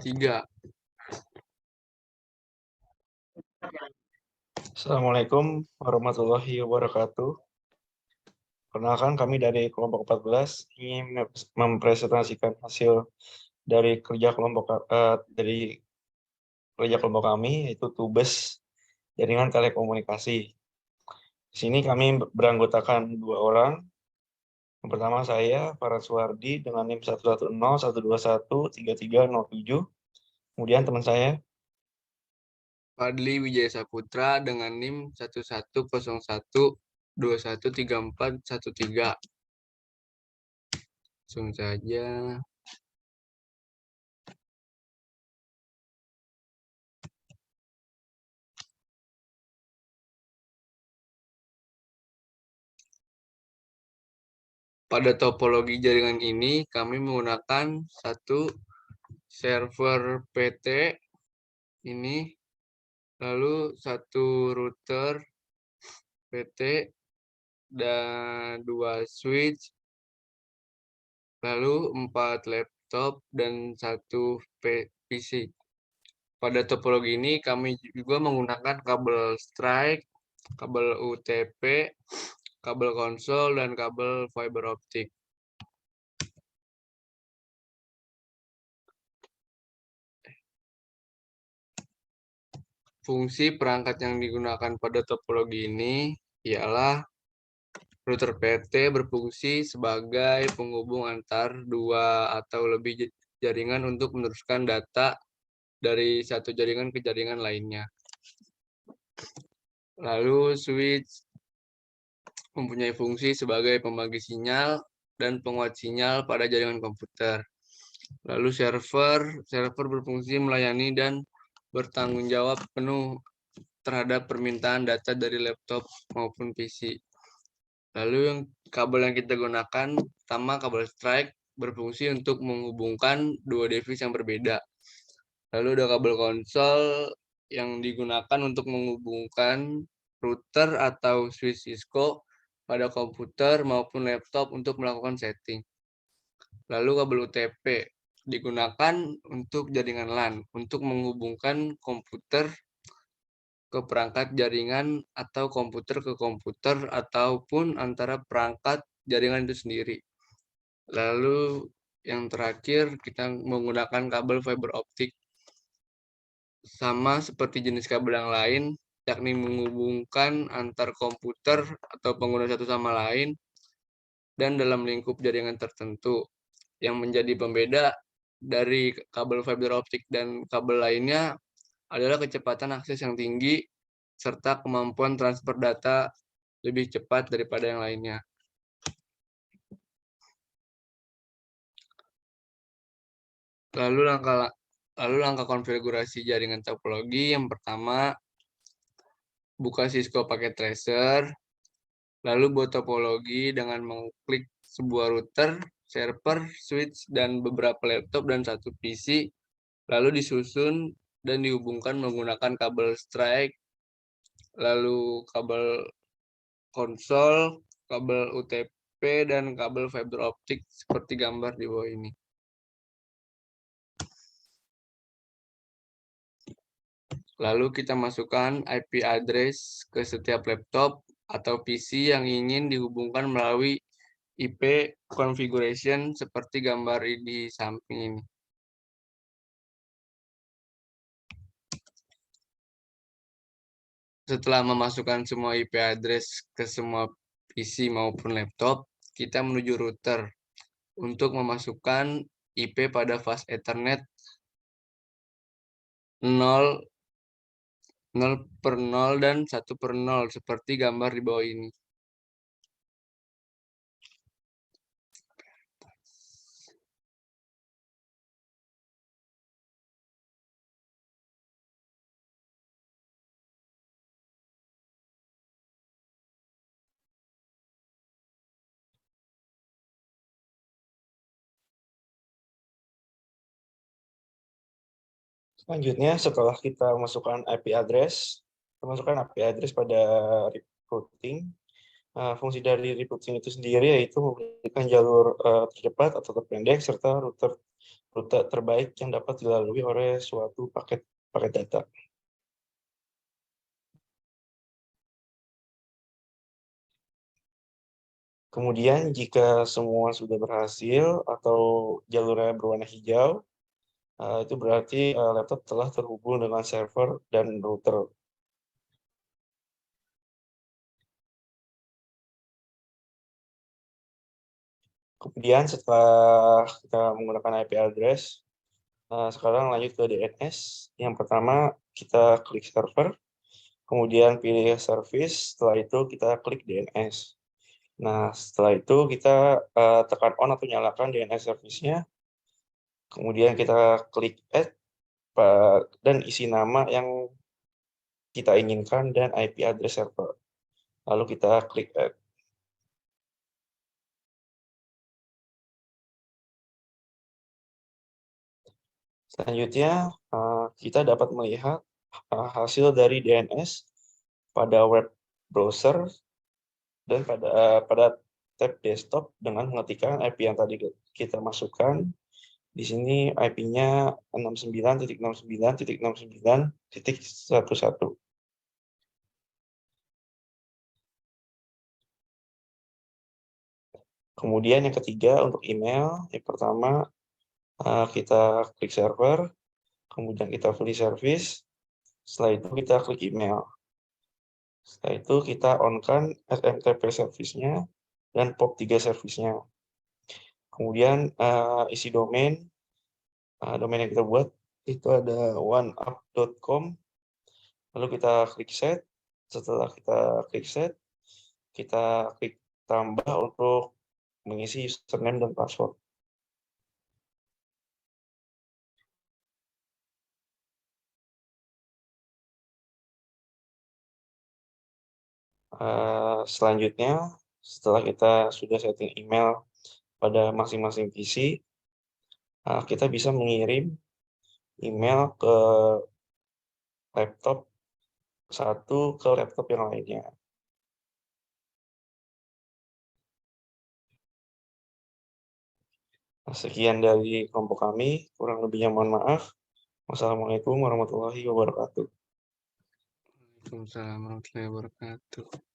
3. Assalamualaikum warahmatullahi wabarakatuh. Perkenalkan, kami dari kelompok 14 ingin mempresentasikan hasil dari kerja kelompok kami, yaitu tugas jaringan telekomunikasi. Di sini kami beranggotakan 2 orang. Yang pertama saya, Farad Suwardi, dengan NIM 110-121-3307. Kemudian teman saya, Fadli Wijaya Saputra dengan NIM 1101213413. Langsung saja. Pada topologi jaringan ini, kami menggunakan satu server PT ini, lalu satu router PT, dan 2 switch, lalu 4 laptop, dan 1 PC. Pada topologi ini, kami juga menggunakan kabel strike, kabel UTP, kabel konsol, dan kabel fiber optik. Fungsi perangkat yang digunakan pada topologi ini ialah router PT berfungsi sebagai penghubung antar 2 atau lebih jaringan untuk meneruskan data dari satu jaringan ke jaringan lainnya. Lalu switch mempunyai fungsi sebagai pembagi sinyal dan penguat sinyal pada jaringan komputer. Lalu server berfungsi melayani dan bertanggung jawab penuh terhadap permintaan data dari laptop maupun PC. Lalu kabel yang kita gunakan, pertama kabel strike, berfungsi untuk menghubungkan 2 device yang berbeda. Lalu ada kabel konsol yang digunakan untuk menghubungkan router atau switch Cisco pada komputer maupun laptop untuk melakukan setting. Lalu kabel UTP digunakan untuk jaringan LAN, untuk menghubungkan komputer ke perangkat jaringan atau komputer ke komputer ataupun antara perangkat jaringan itu sendiri. Lalu yang terakhir kita menggunakan kabel fiber optik, sama seperti jenis kabel yang lain, yakni menghubungkan antar komputer atau pengguna satu sama lain dan dalam lingkup jaringan tertentu. Yang menjadi pembeda dari kabel fiber optik dan kabel lainnya adalah kecepatan akses yang tinggi serta kemampuan transfer data lebih cepat daripada yang lainnya. Lalu langkah konfigurasi jaringan topologi yang pertama, buka Cisco Packet Tracer, lalu buat topologi dengan mengklik sebuah router, server, switch, dan beberapa laptop dan 1 PC, lalu disusun dan dihubungkan menggunakan kabel strike, lalu kabel konsol, kabel UTP, dan kabel fiber optik seperti gambar di bawah ini. Lalu kita masukkan IP address ke setiap laptop atau PC yang ingin dihubungkan melalui IP configuration seperti gambar di samping ini. Setelah memasukkan semua IP address ke semua PC maupun laptop, kita menuju router untuk memasukkan IP pada fast Ethernet 0 per 0 dan 1 per 0 seperti gambar di bawah ini. selanjutnya setelah kita masukkan IP address, kita masukkan IP address pada routing. Fungsi dari routing itu sendiri yaitu memberikan jalur tercepat atau terpendek serta router rute terbaik yang dapat dilalui oleh suatu paket data. Kemudian jika semua sudah berhasil atau jalurnya berwarna hijau, itu berarti laptop telah terhubung dengan server dan router. Kemudian setelah kita menggunakan IP address, sekarang lanjut ke DNS. Yang pertama kita klik server, kemudian pilih service, setelah itu kita klik DNS. Nah, setelah itu kita tekan on atau nyalakan DNS service-nya, kemudian kita klik add, dan isi nama yang kita inginkan dan IP address server. Lalu kita klik add. Selanjutnya, kita dapat melihat hasil dari DNS pada web browser dan pada tab desktop dengan mengetikkan IP yang tadi kita masukkan. Di sini IP-nya 69.69.69.11. Kemudian yang ketiga untuk email, yang pertama kita klik server, kemudian kita pilih service, setelah itu kita klik email. Setelah itu kita on-kan SMTP service-nya dan POP3 service-nya. Kemudian isi domain yang kita buat itu ada oneup.com. Lalu kita klik set. Setelah kita klik set, kita klik tambah untuk mengisi username dan password. Selanjutnya, setelah kita sudah setting email pada masing-masing PC, kita bisa mengirim email ke laptop satu ke laptop yang lainnya. Sekian dari kelompok kami, kurang lebihnya mohon maaf. Wassalamualaikum warahmatullahi wabarakatuh. Waalaikumsalam warahmatullahi wabarakatuh.